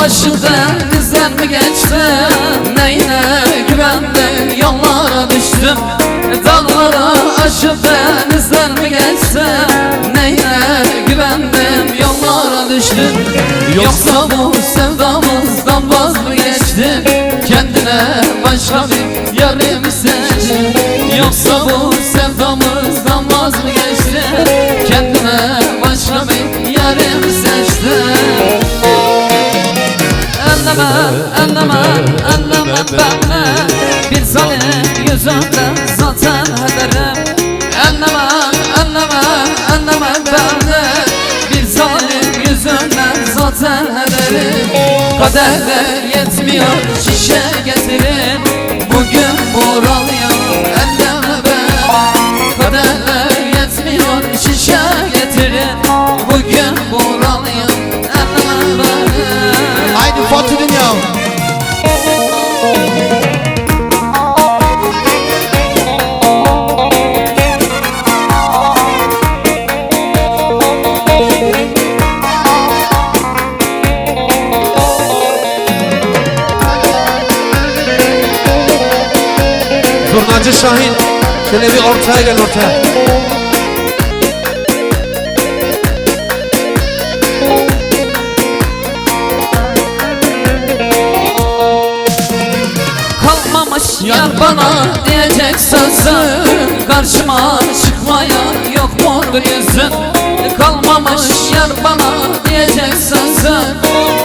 aşık denizden mi geçtim? Neyine güvendim yollara düştüm. Dağlara aşık denizden mi geçtim? Neyine güvendim yollara düştüm. Yoksa bu sevdamızdan vaz mı geçtin? Kendine başka bir yarı mı seçtin? Yoksa bu sevdamızdan vaz mı geçtin? Kendine başka bir yarı mı seçtin? Elleme beni, bir zalim yüzünden zaten ederim. Elleme beni, bir zalim yüzünden zaten ederim. Kaderler yetmiyor, şişe getirin, bugün buralıyor. Elleme beni, kaderler yetmiyor, şişe getirin, bugün buralıyor. Elleme beni. Haydi Fatih Dünya. Zurnacı Şahin, şöyle bir ortaya gel, ortaya. Kalmamış yar bana diyecek sözün, karşıma çıkmaya yok mudur yüzün? Kalmamış yar bana diyecek sözün,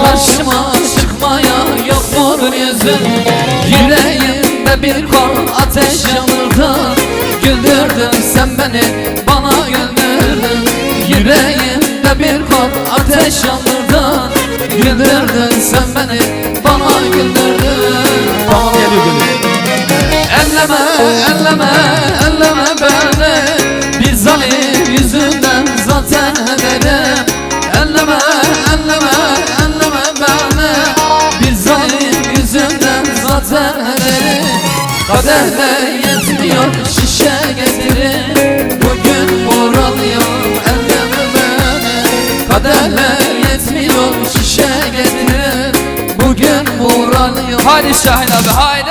karşıma çıkmaya yok mudur yüzün? Yüreğimde bir kor ateş yanırdı, güldürdün sen beni, bana güldürdün. Yüreğimde bir kor ateş yanırdı, güldürdün sen beni, bana güldürdün. Tamam, geliyor geliyor. Elleme beni, bir zalim yüzünden zaten ederim. Elleme beni, bir zalim yüzünden zaten ederim. Kaderler yetmiyor, şişe getirin, bugün buralıyor. Elleme beni, kaderler yetmiyor, şişe getirin, bugün buralıyor. Haydi Şahin abi, haydi.